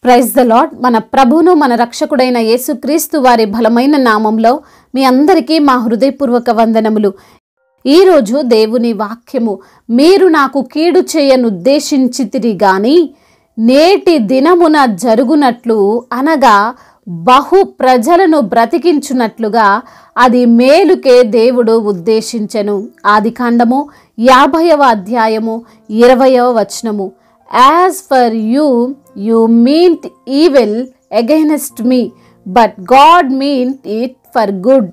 Praise the lord. మన ప్రభువును మన రక్షకుడైన యేసుక్రీస్తు వారి బలమైన నామంలో మీ అందరికీ మా హృదయపూర్వక వందనములు. ఈరోజు దేవుని వాక్యము, మీరు నాకు కీడు చేయనుద్దేశించితిరి గాని నేటి దినమున జరుగునట్లు అనగా బహు ప్రజలను బ్రతికించునట్లుగా అది మేలుకే దేవుడు ఉద్దేశించెను. ఆదికాండము 50వ అధ్యాయము 20వ వచనము. As for you, you meant evil against me, but God meant it for good,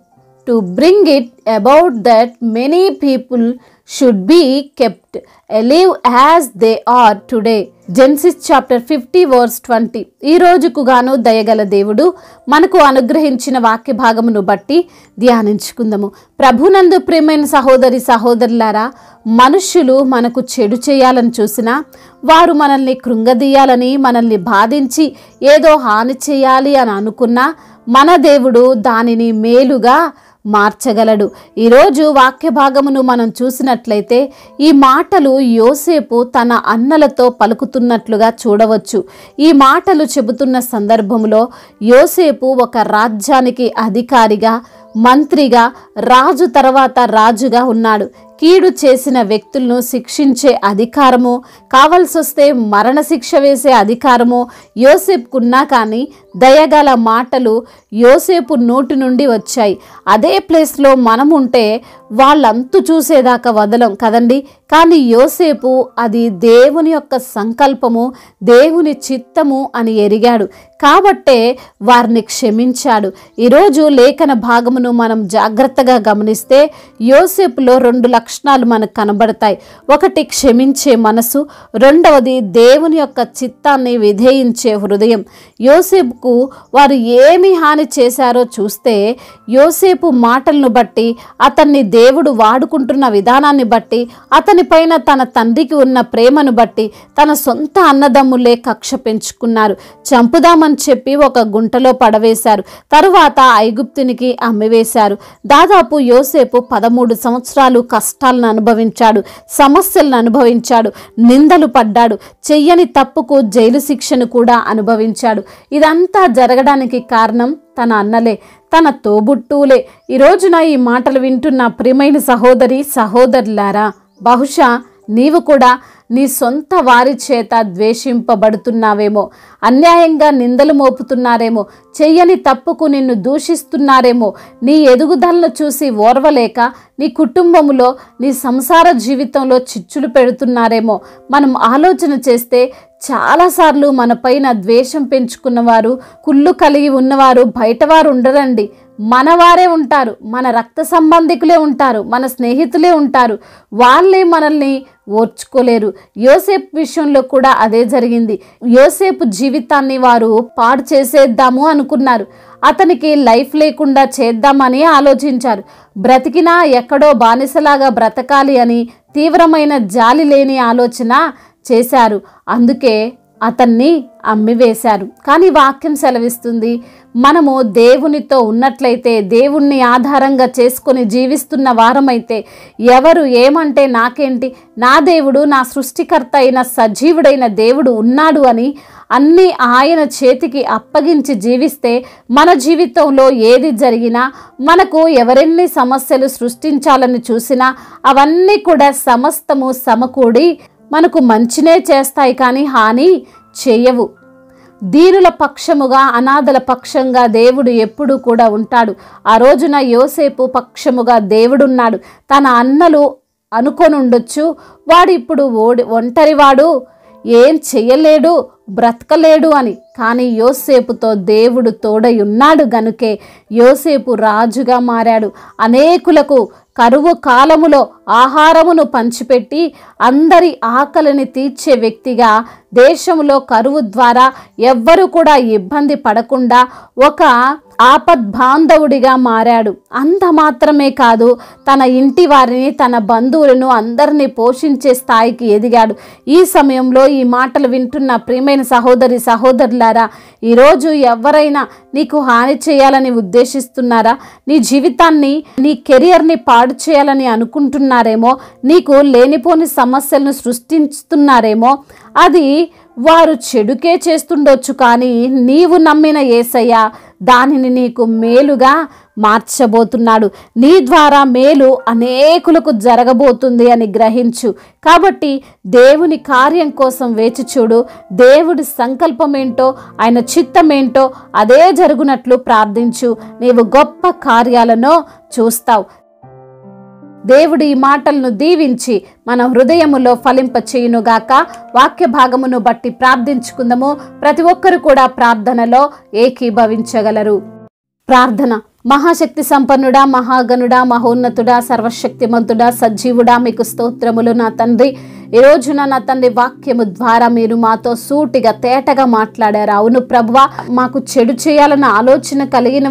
to bring it about that many people should be kept alive as they are today. Genesis chapter 50 verse 20. ఈ రోజుకు గాను దయగల దేవుడు మనకు అనుగ్రహించిన వాక్య భాగమును బట్టి ధ్యానించుకుందాము. ప్రభునందు ప్రియమైన సహోదరి సహోదరులారా, మనుష్యులు మనకు చెడు చేయాలని చూసినా, వారు మనల్ని కృంగదీయాలని, మనల్ని బాధించి ఏదో హాని చేయాలి అని అనుకున్నా, మన దేవుడు దానిని మేలుగా మార్చగలడు. ఈరోజు వాక్య భాగమును మనం చూసినట్లయితే ఈ మాటలు యోసేపు తన అన్నలతో పలుకుతున్నట్లుగా చూడవచ్చు. ఈ మాటలు చెబుతున్న సందర్భంలో యోసేపు ఒక రాజ్యానికి అధికారిగా, మంత్రిగా, రాజు తర్వాత రాజుగా ఉన్నాడు. కీడు చేసిన వ్యక్తులను శిక్షించే అధికారము, కావలసొస్తే మరణశిక్ష వేసే అధికారము యోసేపుకున్నా, కానీ దయగల మాటలు యోసేపు నోటి నుండి వచ్చాయి. అదే ప్లేస్లో మనం ఉంటే వాళ్ళంతు చూసేదాకా వదలం కదండి. కానీ యోసేపు అది దేవుని యొక్క సంకల్పము, దేవుని చిత్తము అని ఎరిగాడు. కాబట్టే వారిని క్షమించాడు. ఈరోజు లేఖన భాగమును మనం జాగ్రత్తగా గమనిస్తే యోసేపులో 2 లక్షణాలు మనకు కనబడతాయి. ఒకటి క్షమించే మనసు, రెండవది దేవుని యొక్క చిత్తాన్ని విధేయించే హృదయం. యోసేపుకు వారు ఏమి హాని చేశారో చూస్తే, యోసేపు మాటలను బట్టి, అతన్ని దేవుడు వాడుకుంటున్న విధానాన్ని బట్టి, అతని పైన తన తండ్రికి ఉన్న ప్రేమను బట్టి తన సొంత అన్నదమ్ములే కక్ష పెంచుకున్నారు. చంపుదామని చెప్పి ఒక గుంటలో పడవేశారు. తరువాత ఐగుప్తునికి అమ్మివేశారు. దాదాపు యోసేపు 13 సంవత్సరాలు కష్టాలను అనుభవించాడు, సమస్యలను అనుభవించాడు, నిందలు పడ్డాడు, చెయ్యని తప్పుకు జైలు శిక్షను కూడా అనుభవించాడు. ఇదంతా జరగడానికి కారణం తన అన్నలే, తన తోబుట్టువులే. ఈ రోజున ఈ మాటలు వింటున్న ప్రియమైన సహోదరి సహోదరులారా, బహుశా నీవు కూడా నీ సొంత వారి చేత ద్వేషింపబడుతున్నావేమో, అన్యాయంగా నిందలు మోపుతున్నారేమో, చెయ్యని తప్పుకు నిన్ను దూషిస్తున్నారేమో, నీ ఎదుగుదలను చూసి ఓర్వలేక నీ కుటుంబంలో, నీ సంసార జీవితంలో చిచ్చులు పెడుతున్నారేమో. మనం ఆలోచన చేస్తే చాలాసార్లు మన పైన ద్వేషం పెంచుకున్నవారు, కుళ్ళు కలిగి ఉన్నవారు బయటవారు ఉండరండి, మనవారే ఉంటారు, మన రక్త సంబంధికులే ఉంటారు, మన స్నేహితులే ఉంటారు. వాళ్ళే మనల్ని ఓర్చుకోలేరు. యోసేపు విషయంలో కూడా అదే జరిగింది. యోసేపు జీవితాన్ని వారు పాడు చేసేద్దాము అనుకున్నారు. అతనికి లైఫ్ లేకుండా చేద్దామని ఆలోచించారు. బ్రతికినా ఎక్కడో బానిసలాగా బ్రతకాలి అని తీవ్రమైన జాలి లేని ఆలోచన చేశారు. అందుకే అతన్ని అమ్మివేశారు. కానీ వాక్యం సెలవిస్తుంది, మనము దేవునితో ఉన్నట్లయితే, దేవుణ్ణి ఆధారంగా చేసుకొని జీవిస్తున్న వారమైతే, ఎవరు ఏమంటే నాకేంటి, నా దేవుడు, నా సృష్టికర్త అయిన సజీవుడైన దేవుడు ఉన్నాడు అని అన్నీ ఆయన చేతికి అప్పగించి జీవిస్తే, మన జీవితంలో ఏది జరిగినా, మనకు ఎవరెన్ని సమస్యలు సృష్టించాలని చూసినా అవన్నీ కూడా సమస్తము సమకూడి మనకు మంచినే చేస్తాయి, కానీ హాని చేయవు. దీనుల పక్షముగా, అనాథల పక్షంగా దేవుడు ఎప్పుడూ కూడా ఉంటాడు. ఆ రోజున యోసేపు పక్షముగా దేవుడున్నాడు. తన అన్నలు అనుకొని ఉండొచ్చు, వాడు ఇప్పుడు ఒంటరివాడు, ఏం చెయ్యలేడు, బ్రతకలేడు అని. కానీ యోసేపుతో దేవుడు తోడై ఉన్నాడు గనుకే యోసేపు రాజుగా మారాడు. అనేకులకు కరువు కాలములో ఆహారమును పంచిపెట్టి అందరి ఆకలిని తీర్చే వ్యక్తిగా, దేశంలో కరువు ద్వారా ఎవ్వరూ కూడా ఇబ్బంది పడకుండా ఒక ఆపద్బాంధవుడిగా మారాడు. అంత మాత్రమే కాదు, తన ఇంటి వారిని, తన బంధువులను అందరినీ పోషించే స్థాయికి ఎదిగాడు. ఈ సమయంలో ఈ మాటలు వింటున్న ప్రియమైన సహోదరి సహోదరులారా, ఈరోజు ఎవరైనా నీకు హాని చేయాలని ఉద్దేశిస్తున్నారా? నీ జీవితాన్ని, నీ కెరియర్ని పాడు చేయాలని అనుకుంటున్నారా? చేస్తున్నారేమో, నీకు లేనిపోని సమస్యలను సృష్టిస్తున్నారేమో, అది వారు చెడుకే చేస్తుండొచ్చు, కానీ నీవు నమ్మిన యేసయ్య దానిని నీకు మేలుగా మార్చబోతున్నాడు. నీ ద్వారా మేలు అనేకులకు జరగబోతుంది అని గ్రహించు. కాబట్టి దేవుని కార్యం కోసం వేచి చూడు. దేవుడి సంకల్పం ఏంటో, ఆయన చిత్తం ఏంటో అదే జరుగునట్లు ప్రార్థించు. నీవు గొప్ప కార్యాలను చూస్తావు. దేవుడు ఈ మాటలను దీవించి మన హృదయములో ఫలింప చేయునుగాక. వాక్య భాగమును బట్టి ప్రార్థించుకుందాము. ప్రతి ఒక్కరు కూడా ప్రార్థనలో ఏకీభవించగలరు. ప్రార్థన. మహాశక్తి సంపన్నుడా, మహాగణుడా, మహోన్నతుడా, సర్వశక్తిమంతుడా, సజీవుడా, మీకు స్తోత్రములు నా తండ్రి. ఈ రోజున నా తండ్రి వాక్యము ద్వారా మీరు మాతో సూటిగా తేటగా మాట్లాడారు. అవును ప్రభువా, మాకు చెడు చేయాలన్న ఆలోచన కలిగిన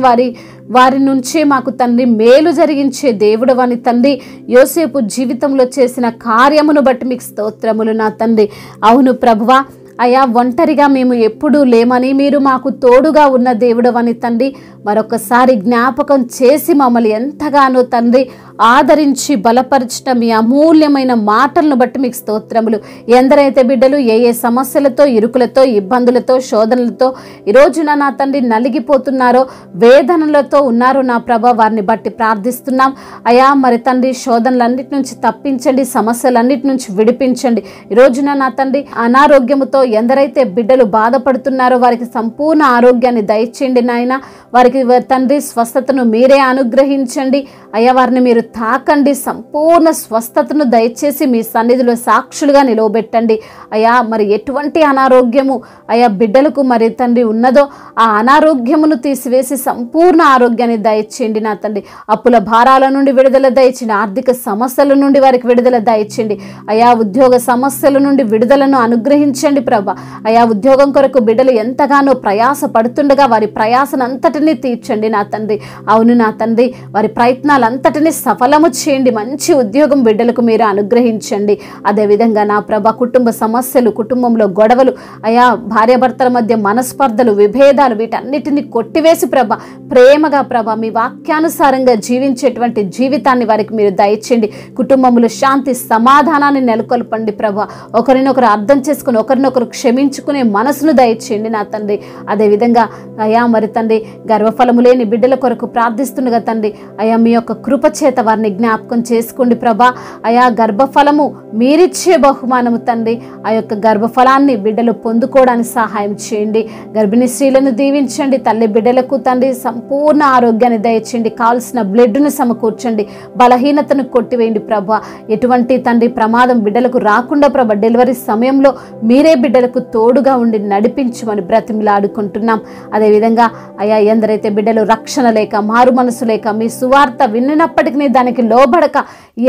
వారి నుంచే మాకు తండ్రి మేలు జరిగించే దేవుడు అని తండ్రి యోసేపు జీవితంలో చేసిన కార్యమును బట్టి మీకు స్తోత్రములు నా తండ్రి. అవును ప్రభువా, అయా ఒంటరిగా మేము ఎప్పుడూ లేమని, మీరు మాకు తోడుగా ఉన్న దేవుడు అని తండ్రి మరొకసారి జ్ఞాపకం చేసి మమ్మల్ని ఎంతగానో తండ్రి ఆదరించి బలపరిచిన మీ అమూల్యమైన మాటలను బట్టి మీకు స్తోత్రములు. ఎందరైతే బిడ్డలు ఏ ఏ సమస్యలతో, ఇరుకులతో, ఇబ్బందులతో, శోధనలతో ఈరోజున నా తండ్రి నలిగిపోతున్నారో, వేదనలతో ఉన్నారో నా ప్రభ, వారిని బట్టి ప్రార్థిస్తున్నాం. అయా మరి తండ్రి శోధనలన్నిటి నుంచి తప్పించండి, సమస్యలన్నిటి నుంచి విడిపించండి. ఈరోజున నా తండ్రి అనారోగ్యముతో ఎందరైతే బిడ్డలు బాధపడుతున్నారో వారికి సంపూర్ణ ఆరోగ్యాన్ని దయచేయండి నాయన. వారికి తండ్రి స్వస్థతను మీరే అనుగ్రహించండి. అయ్యా వారిని మీరు తాకండి, సంపూర్ణ స్వస్థతను దయచేసి మీ సన్నిధిలో సాక్షులుగా నిలవబెట్టండి. అయ్యా మరి ఎటువంటి అనారోగ్యము అయ్యా బిడ్డలకు మరి తండ్రి ఉన్నదో ఆ అనారోగ్యమును తీసివేసి సంపూర్ణ ఆరోగ్యాన్ని దయచేయండి నా తండ్రి. అప్పుల భారాల నుండి విడుదల దయచేయండి. ఆర్థిక సమస్యల నుండి వారికి విడుదల దయచేయండి. అయా ఉద్యోగ సమస్యల నుండి విడుదలను అనుగ్రహించండి ప్రభ. అయా ఉద్యోగం కొరకు బిడ్డలు ఎంతగానో ప్రయాస పడుతుండగా వారి ప్రయాసనంతటినీ తీర్చండి నా తండ్రి. అవును నా తండ్రి, వారి ప్రయత్నాలంతటినీ సఫలము చేయండి. మంచి ఉద్యోగం బిడ్డలకు మీరు అనుగ్రహించండి. అదేవిధంగా నా ప్రభ కుటుంబ సమస్యలు, కుటుంబంలో గొడవలు, అయా భార్యాభర్తల మధ్య మనస్పర్ధలు, విభేదాలు వీటన్నిటిని కొట్టివేసి ప్రభ ప్రేమగా ప్రభ మీ వాక్యానుసారంగా జీవించేటువంటి జీవితాన్ని వారికి మీరు దయచేయండి. కుటుంబంలో శాంతి సమాధానాన్ని నెలకొల్పండి ప్రభ. ఒకరినొకరు అర్థం చేసుకుని ఒకరినొకరు క్షమించుకునే మనసును దయచేయండి నా తండ్రి. అదేవిధంగా అయా మరి తండ్రి గర్భఫలము లేని బిడ్డల కొరకు ప్రార్థిస్తుండగా తండ్రి అయా మీ యొక్క కృప చేత వారిని జ్ఞాపకం చేసుకోండి ప్రభా. అయా గర్భఫలము మీరిచ్చే బహుమానము తండ్రి. ఆ యొక్క గర్భఫలాన్ని బిడ్డలు పొందుకోవడానికి సహాయం చేయండి. గర్భిణీ స్త్రీలను దీవించండి. తల్లి బిడ్డలకు తండ్రి సంపూర్ణ ఆరోగ్యాన్ని దయచేయండి. కావాల్సిన బ్లడ్ను సమకూర్చండి. బలహీనతను కొట్టివేయండి ప్రభా. ఎటువంటి తండ్రి ప్రమాదం బిడ్డలకు రాకుండా ప్రభా డెలివరీ సమయంలో మీరే బిడ్డలకు తోడుగా ఉండి నడిపించమని బ్రతిమలాడుకుంటున్నాం. అదేవిధంగా అయా ఎందరైతే బిడ్డలు రక్షణ లేక, మారు మనసు లేక, మీ సువార్త విన్నప్పటికీ దానికి లోబడక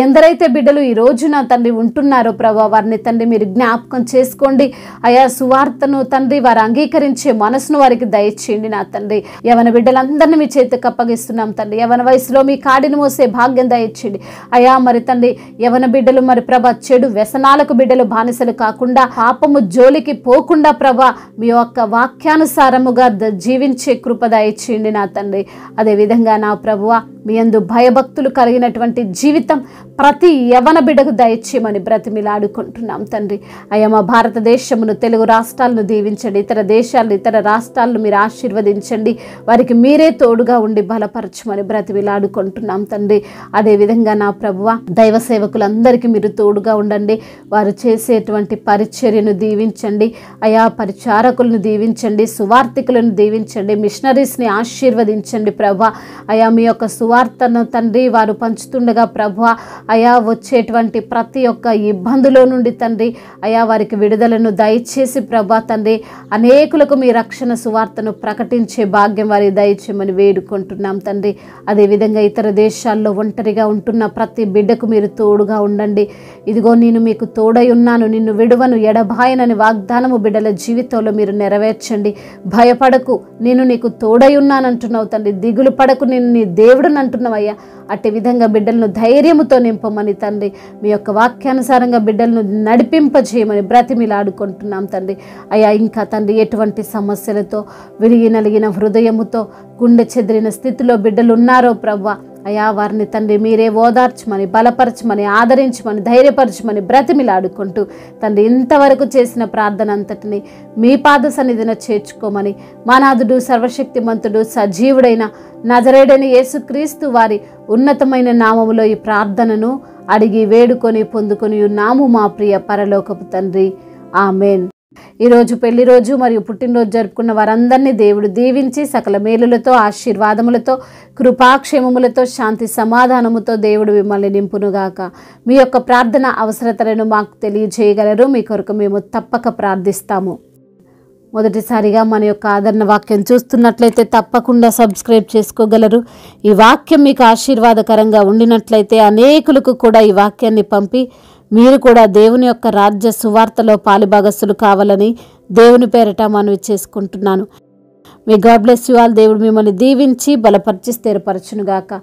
ఎందరైతే బిడ్డలు ఈ రోజున తండ్రి ఉంటున్నారో ప్రభా వారిని తండ్రి మీరు జ్ఞాపకం చేసుకోండి. అయా సువార్తను తండ్రి వారు అంగీకరించే మనసును వారికి దయచేయండి నా తండ్రి. యవన బిడ్డలందరినీ మీ చేతికి అప్పగిస్తున్నాం తండ్రి. యవన వయసులో మీ కాడిని మోసే భాగ్యం దయచేయండి. అయా మరి తండ్రి యవన బిడ్డలు మరి ప్రభా చెడు వ్యసనాలకు బిడ్డలు బానిసలు కాకుండా, పాపము జోలికి పోకుండా ప్రభా మీ యొక్క వాక్యానుసారముగా జీవించే కృప దయచేయండి నా తండ్రి. అదేవిధంగా నా ప్రభువా మీ యందు భయభక్తులు కలిగినటువంటి జీవితం ప్రతి యవన బిడ్డకు దయచేయమని బ్రతిమిలాడుకుంటున్నాం తండ్రి. అయ్యా మా భారతదేశమును, తెలుగు రాష్ట్రాలను దీవించండి. ఇతర దేశాలను, ఇతర రాష్ట్రాలను మీరు ఆశీర్వదించండి. వారికి మీరే తోడుగా ఉండి బలపరచమని బ్రతిమిలాడుకుంటున్నాం తండ్రి. అదేవిధంగా నా ప్రభువా దైవ సేవకులందరికీ మీరు తోడుగా ఉండండి. వారు చేసేటువంటి పరిచర్యను దీవించండి. అయా పరిచారకులను దీవించండి. సువార్థికులను దీవించండి. మిషనరీస్ని ఆశీర్వదించండి ప్రభా. అయా మీ యొక్క సువార్తను తండ్రి వారు పంచుతుండగా ప్రభా అయా వచ్చేటువంటి ప్రతి ఒక్క ఇబ్బందులో నుండి తండ్రి అయా వారికి విడుదలను దయచేసి ప్రభా తండ్రి అనేకులకు మీ రక్షణ సువార్తను ప్రకటించే భాగ్యం వారి దయచేయమని వేడుకుంటున్నాం తండ్రి. అదేవిధంగా ఇతర దేశాల్లో ఒంటరిగా ఉంటున్న ప్రతి బిడ్డకు మీరు తోడుగా ఉండండి. ఇదిగో నేను మీకు తోడై ఉన్నాను, నిన్ను విడువను, ఎడబాయనని వాగ్దానము బిడ్డల జీవితంలో మీరు నెరవేర్చండి. భయపడకు, నేను నీకు తోడై ఉన్నానంటున్నావు తండ్రి. దిగులు పడకు, నేను నీ దేవుడుని అంటున్నావయ్యా. అట్టి విధంగా బిడ్డలను ధైర్యముతో నింపమని తండ్రి మీ యొక్క వాక్యానుసారంగా బిడ్డలను నడిపింపజేయమని బ్రతిమిలాడుకుంటున్నాం తండ్రి. అయ్యా ఇంకా తండ్రి ఎటువంటి సమస్యలతో విరిగి నలిగిన హృదయముతో గుండె చెదిరిన స్థితిలో బిడ్డలు ఉన్నారో ప్రభా అయా వారిని తండ్రి మీరే ఓదార్చమని, బలపరచమని, ఆదరించమని, ధైర్యపరచమని బ్రతిమిలాడుకుంటూ తండ్రి ఇంతవరకు చేసిన ప్రార్థన అంతటిని మీ పాద సన్నిధిన చేర్చుకోమని మా నాథుడు సర్వశక్తిమంతుడు సజీవుడైన నజరేయుడైన యేసుక్రీస్తు వారి ఉన్నతమైన నామములో ఈ ప్రార్థనను అడిగి వేడుకొని పొందుకొని ఉన్నాము మా ప్రియ పరలోకపు తండ్రి. ఆమేన్. ఈరోజు పెళ్లి రోజు మరియు పుట్టినరోజు జరుపుకున్న వారందరినీ దేవుడు దీవించి సకల మేలులతో, ఆశీర్వాదములతో, కృపాక్షేమములతో, శాంతి సమాధానముతో దేవుడు మిమ్మల్ని నింపునుగాక. మీ యొక్క ప్రార్థన అవసరతలను మాకు తెలియజేయగలరు. మీ కొరకు మేము తప్పక ప్రార్థిస్తాము. మొదటిసారిగా మన యొక్క ఆదరణ వాక్యం చూస్తున్నట్లయితే తప్పకుండా సబ్స్క్రైబ్ చేసుకోగలరు. ఈ వాక్యం మీకు ఆశీర్వాదకరంగా ఉండినట్లయితే అనేకులకు కూడా ఈ వాక్యాన్ని పంపి మీరు కూడా దేవుని యొక్క రాజ్య సువార్తలో పాలుభాగస్తులు కావాలని దేవుని పేరట మనవి చేసుకుంటున్నాను. మీ గాడ్ బ్లెస్ యు ఆల్. దేవుడు మిమ్మల్ని దీవించి బలపరిచి స్థిరపరచునుగాక.